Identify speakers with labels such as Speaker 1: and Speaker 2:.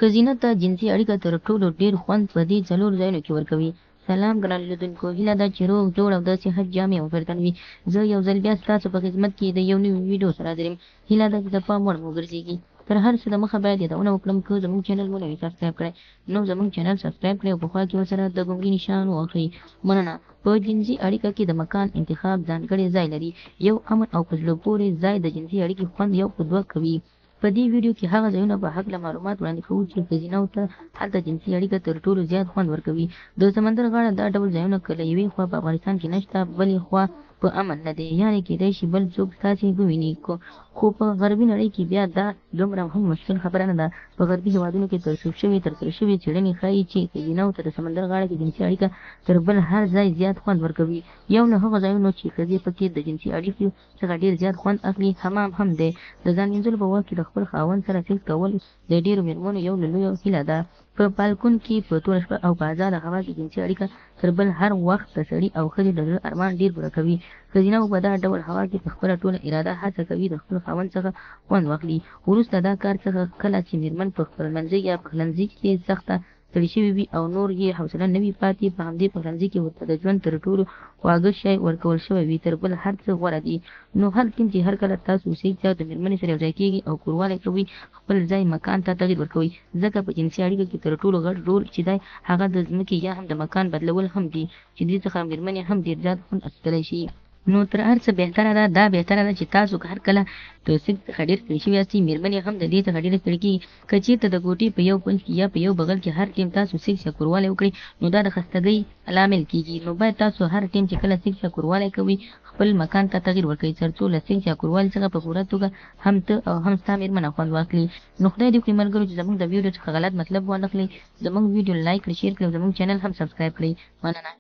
Speaker 1: ښځینه ته جنسي اړیکه تر ټولو ډېر خوند په دې څلورو ځایونو کې ورکوي. سلام ګران لیدونکو، هیله ده چې روغ جوړ او د صحت جامې وفرتن وي. زه یو ځل بیا ستاسو په خدمت کې د یو نوي ویډیو سره حاضر یم. هیله ده چې د پام وړ مو وګرځېږي. تر هر څه دمخه باید یادونه وکړم که زموږ چینل مو نه وي سبسکرایب کړی نو زموږ چینل سبسکرایب کړئ او په خوا کې ورسره د ګونګي نشان ووهئ. مننه. په جنسي اړیکه کې د مکان انتخاب ځانګړی ځای لري. یو امن او په زړه پورې ځای د جنسي اړیکې خوند یو په دوه کوي. په دې ویډیو کې هغه ځایونه په هکله معلومات وړاندې کوو چې ښځینه‌وو ته هلته جنسي اړیکه تر ټولو زیات خوند ورکوي. د سمندر غاړه دا ډول ځایونه که له یوې خوا په افغانستان کې نشته، بلې خوا په امن نه دی، یعنې کېدای شي بل څوک ستاسې وویني. خو په غربي نړۍ کې بیا دا دومره هم مشکل خبره نه ده. په غربي هېوادونو کې ترسره شوې څېړنې ښایي چې ښځینه‌وو ته د سمندر غاړه کې جنسي اړیکه تر بل هر ځای زیات خوند ورکوي. یو له هغو ځایونو چې ښځې پکې د جنسي اړیکو څخه ډېر زیات خوند اخلي حمام هم دی. د ځان مینځلو په وخت کې د خپل خاوند سره سیکس کول د ډېرو مېرمنو یو له لویو هیله ده. په بالکن کې په توره شپه او په ازاده هوا کې جنسي اړیکه تر بل هر وخت د سړي او ښځې د زړه ارمان ډېر پوره کوي. ښځینه‌وو په دا ډول هوا کې په خپله ټوله اراده هڅه کوي د خپل خاوند څخه خوند واخلي. وروسته دا کار څخه کله چې مېرمن په خپلمنځي یا پخلنځي کې سخته ستړې شوې وي او نور یې حوصله نه وي پاتې، په همدې پخلنځي کې ورته د ژوند تر ټولو خواږه شی ورکول شوی وي، تر بل هر څه غوره دي. نو هر ټیم چې هر کله تاسو سیکس یا د مېرمنې سره یوځای کېږي او کوروالی کوئ، خپل ځای مکان ته تغییر ورکوئ، ځکه په جنسي اړیکه کې تر ټولو غټ رول چې دی هغه د ځمکې یا هم د مکان بدلول هم دي، چې دې څخه مېرمنې هم ډېر زیات خوند اخیستلی شي. نو تر هر څه دا بهتره ده چې تاسو هر کله د سیکس څخه ډېر ستړي شوي یاستئ، مېرمنې هم د دې څخه ډېرې ستړې کېږي. که چېرته د کوټې په یو کونج کې یا په یو بغل کې هر ټیم تاسو سیکس یا کوروالی وکړئ، نو دا د خستګۍ لامل کېږي. نو باید تاسو هر ټیم چې کله سیکس یا کوروالی کوئ، خپل مکان ته تغییر ورکړئ، تر څو له سیکس یا کوروالي څخه په پوره توګه هم ته او هم ستا مېرمنه خوند واخلي. نو خدای دې وکړي ملګرو چې زموږ د ویډیو څخه غلط مطلب وانخلئ. زموږ ویډیو لایک کړئ، شیر کړئ او زموږ چینل هم سبسکرایب کړئ. مننه.